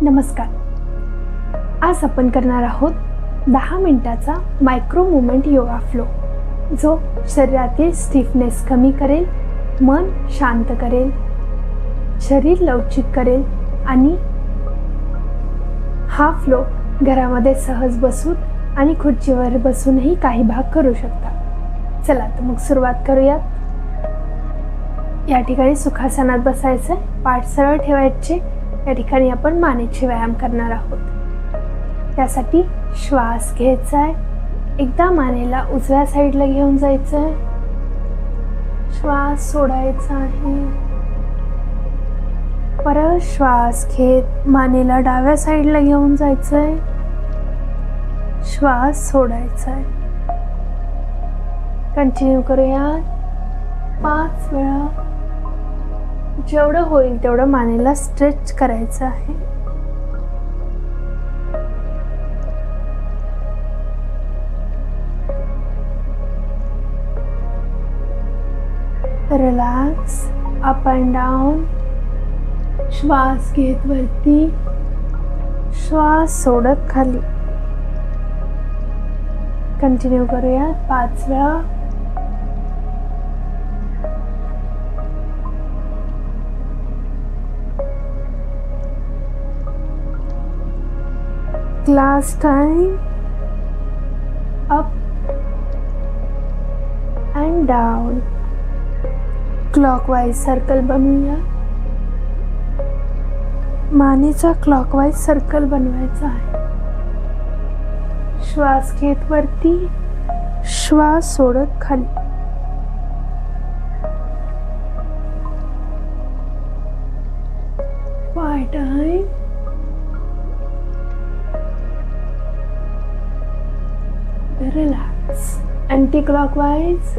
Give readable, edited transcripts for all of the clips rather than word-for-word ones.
नमस्कार. आज आपण करणार आहोत 10 मिनिटाचा मायक्रो मूवमेंट योगा फ्लो, जो शरीरातील स्टिफनेस कमी करेल, मन शांत करेल, शरीर लवचिक करेल आणि हा फ्लो घरामध्ये सहज बसून आणि खुर्चीवर बसूनही काही भाग करू शकता. चला तर मग सुरुवात करूयात. या ठिकाणी सुखासनात बसायचं, पाठ सरळ ठेवायचे. या ठिकाणी आपण मानेचे व्यायाम करणार आहोत. त्यासाठी श्वास घ्यायचा आहे. एकदा मानेला उजव्या साईडला घेऊन जायचं आहे. श्वास सोडायचा आहे. परत श्वास घेत मानेला डाव्या साईडला घेऊन जायचं आहे. श्वास सोडायचा आहे. कंटिन्यू करूया 5 वेळा. जेवढं होईल तेवढं मानेला स्ट्रेच करायचं आहे. रिलॅक्स. Up and down. श्वास घेत वरती, श्वास सोडत खाली. कंटिन्यू करूया 5 वेळा. Last time. Up and down. Clockwise circle बनवूया. मानेचा क्लॉकवाइज सर्कल बनवायचा आहे. श्वास घेत वरती, श्वास सोडत खाली. Five time. Relax. Anti-clockwise.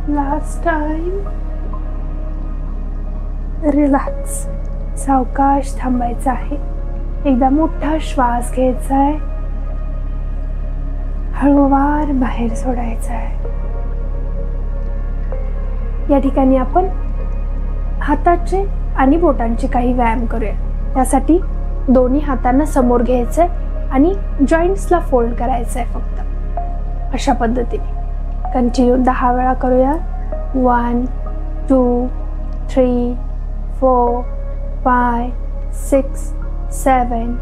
Last time. Relax. सावकाश थांबायचं आहे. एकदा मोठा श्वास घ्यायचा आहे. हळूवार बाहेर सोडायचा आहे. या ठिकाणी आपण हाताचे आणि बोटांचे काही व्यायाम करूया. त्यासाठी दोन्ही हातांना समोर घ्यायचंय आणि जॉईंट्सला फोल्ड करायचंय फक्त अशा पद्धतीने. कंटिन्यू 10 वेळा करूया. 1 2 3 4 5 6 7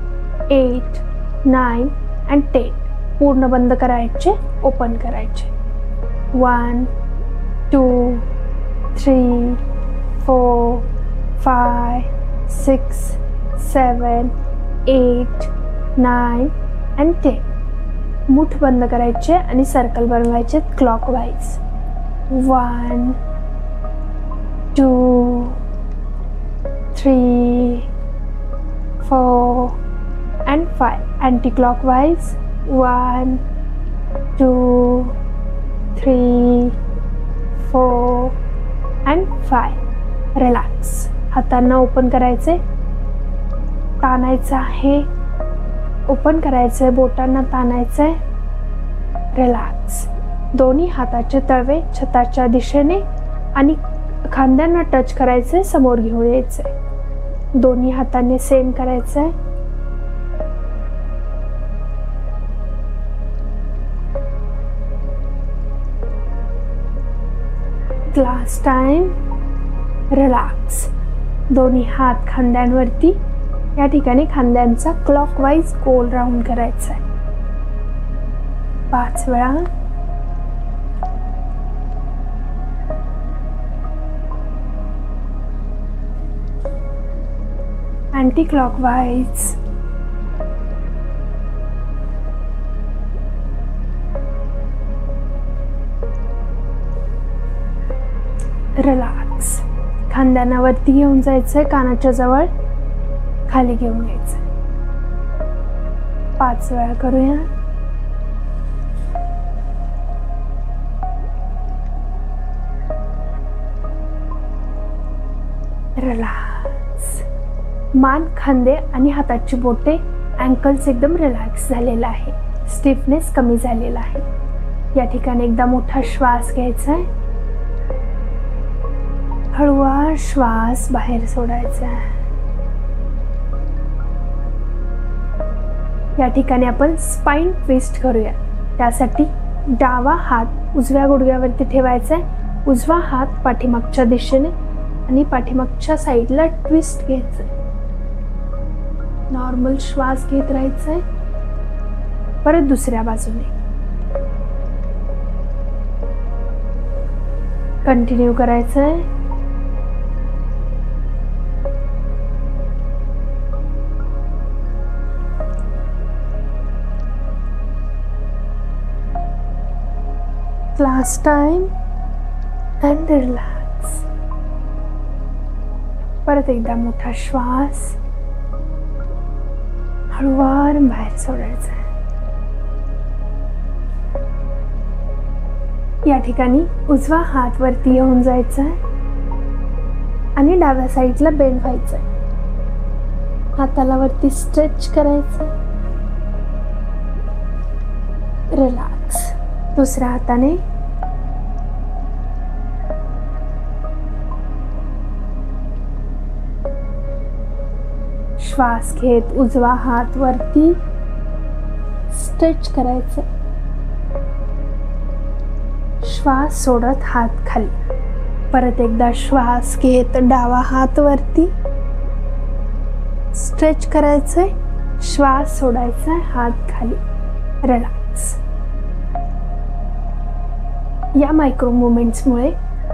8 9 and 10. पूर्ण बंद करायचे, ओपन करायचे. 1 2 3 4 5 6 7 8 9 and 10. मुठ बंद करायचे आणि सर्कल बनवायचे clockwise. 1 2 3 4 and 5. Anti clockwise. 1 2 3 4 and 5. Relax. हातांना ओपन करायचे, ताणायचं आहे. ओपन करायचंय, बोटांना ताणायचंय. रिलॅक्स. दोन्ही हाताचे तळवे छताच्या दिशेने आणि खांद्यांना टच करायचे, समोर घेऊन यायचे. दोन्ही हातांनी सेम करायचंय. Last time. रिलॅक्स. दोन्ही हात खांद्यांवरती. या ठिकाणी खांद्यांचा क्लॉकवाइज गोल राऊंड करायचा आहे 5 वेळा. Anti clockwise. रिलॅक्स. खांद्यांना वरती घेऊन जायचंय, कानाच्या जवळ खाली घेऊन यायचंय. 5 वेळा करूया. रिलॅक्स. मान, खांदे आणि हाताची बोटे, अँकल्स एकदम रिलॅक्स झालेला आहे. स्टिफनेस कमी झालेला आहे. या ठिकाणी एकदा मोठा श्वास घ्यायचा आहे. हळूवार श्वास बाहेर सोडायचा आहे. या ठिकाणी आपण स्पाइन ट्विस्ट करूया. त्यासाठी डावा हात उजव्या गुडघ्यावरती ठेवायचा आहे. उजवा हात पाठीमागच्या दिशेने आणि पाठीमागच्या साईडला ट्विस्ट घ्यायचं आहे. नॉर्मल श्वास घेत राहायचा आहे. परत दुसऱ्या बाजूने कंटिन्यू करायचं आहे. Last time and relax. परत एकदा मोठा श्वास हळूवार बाहेर सोडायचा आहे. या ठिकाणी उजवा हात वरती येऊन जायचा आहे आणि डाव्या साईडला बेंड व्हायचं आहे. हाताला वरती स्ट्रेच करायचं. रिलॅक्स. दुसऱ्या हाताने श्वास घेत उजवा हात वरती स्ट्रेच करायचं. श्वास सोडत हात खाली. परत एकदा श्वास घेत डावा हात वरती स्ट्रेच करायचंय. श्वास सोडायचा, हात खाली. रिलॅक्स. या मायक्रो मुवमेंट्समुळे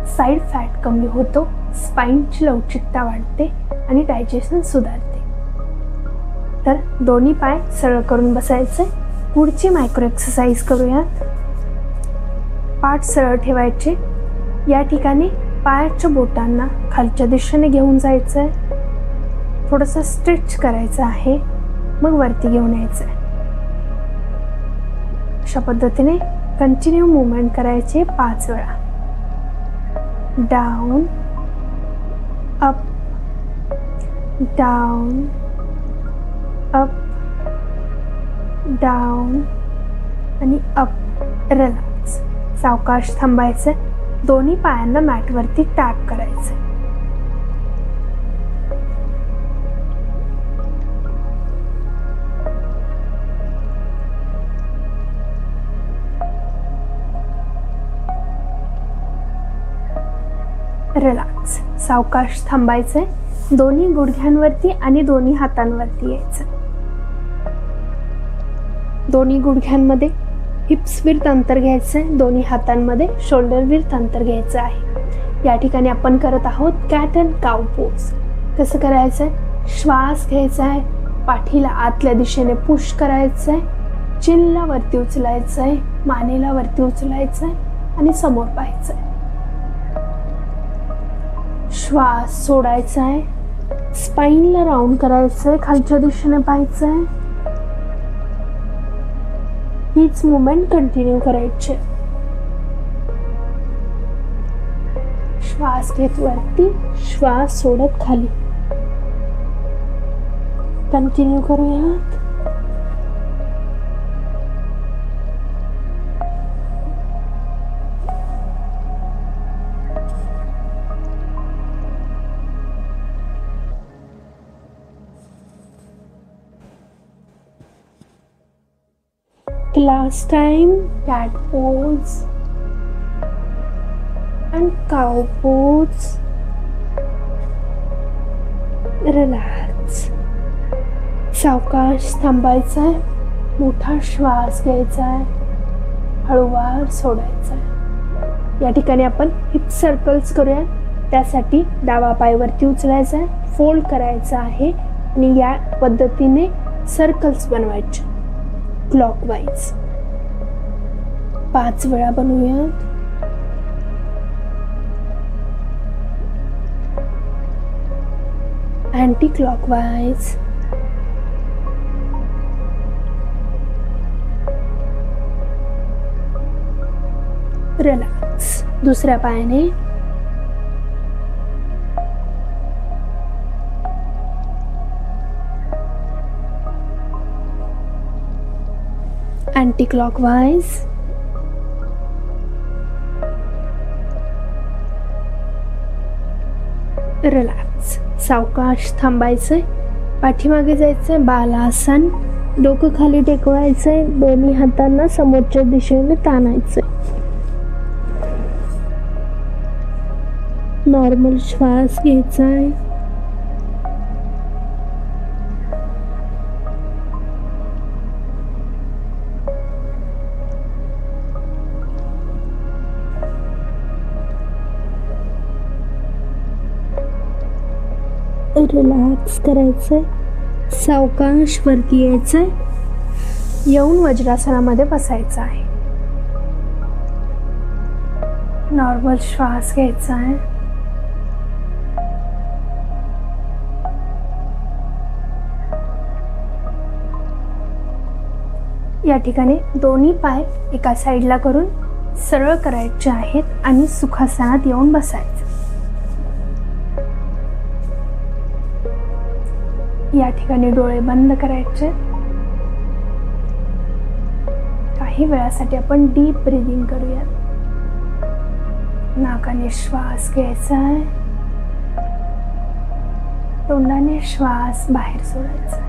साईड फॅट कमी होतो, स्पाइनची लवचिकता वाढते आणि डायजेशन सुधारते. तर दोन्ही पाय सरळ करून बसायचे. पुढची मायक्रो एक्सरसाइज करूयात. पाठ सरळ ठेवायचे. या ठिकाणी पायाच्या बोटांना खालच्या दिशेने घेऊन जायचं आहे. थोडंसं स्ट्रेच करायचं आहे, मग वरती घेऊन यायचं आहे. अशा पद्धतीने कंटिन्यू मूवमेंट करायचे 5 वेळा. Down, up, down, up, down आणि अप. रिलॅक्स. सावकाश थांबायचं. दोन्ही पायांना मॅटवरती टॅप करायचं. रिलॅक्स. सावकाश थांबायचंय. दोन्ही गुडघ्यांवरती आणि दोन्ही हातांवरती यायचं. दोन्ही गुडघ्यांमध्ये हिप्स विर्थ अंतर घ्यायचंय. दोन्ही हातांमध्ये शोल्डर विर्थ अंतर घ्यायचं आहे. या ठिकाणी आपण करत आहोत कॅट अँड काऊ पोज. कसं करायचंय? श्वास घ्यायचा आहे. पाठीला आतल्या दिशेने पुश करायचंय. चिनला वरती उचलायचंय. मानेला वरती उचलायचंय आणि समोर पाहायचंय. श्वास सोडायचा आहे. स्पाइनला राउंड करायचंय. खालच्या दिशेने पाहायचंय. हीच मुवमेंट कंटिन्यू करायची. श्वास घेत वरती, श्वास सोडत खाली. कंटिन्यू करूयात. Last time, cat pose and cow pose. Relax. सावकाश थांबायचा आहे. मोठा श्वास घ्यायचा आहे. हळूवार सोडायचा आहे. या ठिकाणी आपण हिप सर्कल्स करूया. त्यासाठी डावा पाय वरती उचलायचा आहे. फोल्ड करायचा आहे आणि या पद्धतीने सर्कल्स बनवायचे क्लॉकवाईज. 5 वेळा बनवूयात. Anti clockwise. रिलॅक्स. दुसऱ्या पायाने अँटी क्लॉकवाईज, रिलॅक्स. सावकाश थांबायचंय, पाठीमागे जायचंय, बालासन. डोकं खाली टेकवायचंय, दोन्ही हातांना समोरच्या दिशेने ताणायचंय. नॉर्मल श्वास घ्यायचाय. रिलॅक्स करायचंय. सावकाश वरती यायचंय. येऊन वज्रासनामध्ये बसायचं आहे. नॉर्मल श्वास घ्यायचा आहे. या ठिकाणी दोन्ही पाय एका साईडला करून सरळ करायचे आहेत आणि सुखासनात येऊन बसायचं. या ठिकाणी डोळे बंद करायचे. काही वेळासाठी आपण डीप ब्रीदिंग करूया. नाकाने श्वास घ्यायचा आहे, तोंडाने श्वास बाहेर सोडायचा.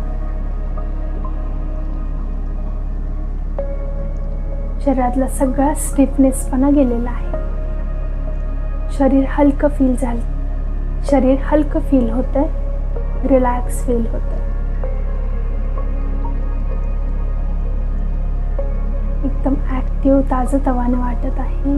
शरीरातला सगळा स्टिफनेसपणा गेलेला आहे. शरीर हलकं फील झालं. शरीर हलकं फील होतंय, रिलॅक्स फील होतंय. एकदम ऍक्टिव्ह, ताजंतवानं वाटत आहे.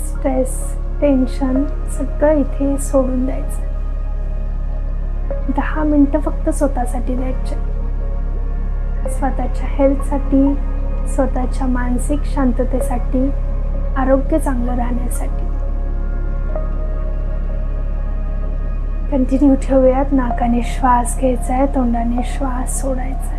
स्ट्रेस, टेन्शन सगळं इथे सोडून द्यायचं. 10 मिनिटं फक्त स्वतःसाठी द्यायचे. स्वतःच्या हेल्थसाठी, स्वतःच्या मानसिक शांततेसाठी, आरोग्य चांगलं राहण्यासाठी. कंटिन्यू ठेवूयात. नाकाने श्वास घ्यायचा आहे, तोंडाने श्वास सोडायचा आहे.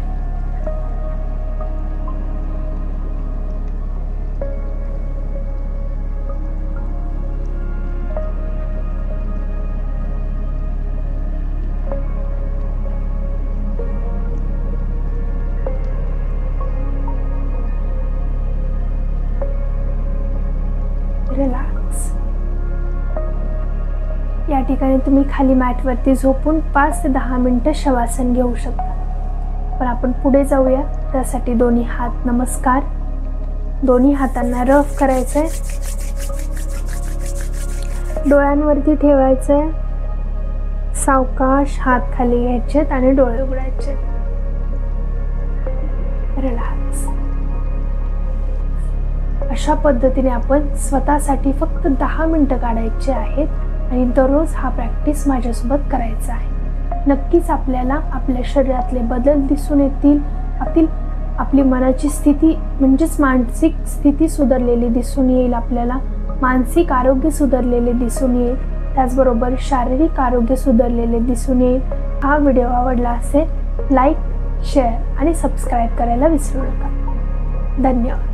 रिलॅक्स. या ठिकाणी तुम्ही खाली मॅटवरती झोपून 5 ते 10 मिनिटं शवासन घेऊ शकता. पण आपण पुढे जाऊया. त्यासाठी दोन्ही हात नमस्कार. दोन्ही हातांना रफ करायचंय. डोळ्यांवरती ठेवायचंय. सावकाश हात खाली घ्यायचेत आणि डोळे उघडायचे. रिलॅक्स. अशा पद्धतीने आपण स्वतःसाठी फक्त 10 मिनिटं काढायचे आहेत आणि दररोज हा प्रॅक्टिस माझ्यासोबत करायचा आहे. नक्कीच आपल्याला आपल्या शरीरातले बदल दिसून येतील. आपली मनाची स्थिती म्हणजेच मानसिक स्थिती सुधारलेली दिसून येईल. आपल्याला मानसिक आरोग्य सुधारलेले दिसून येईल. त्याचबरोबर शारीरिक आरोग्य सुधारलेले दिसून येईल. हा व्हिडिओ आवडला असेल लाईक, शेअर आणि सबस्क्राईब करायला विसरू नका. धन्यवाद.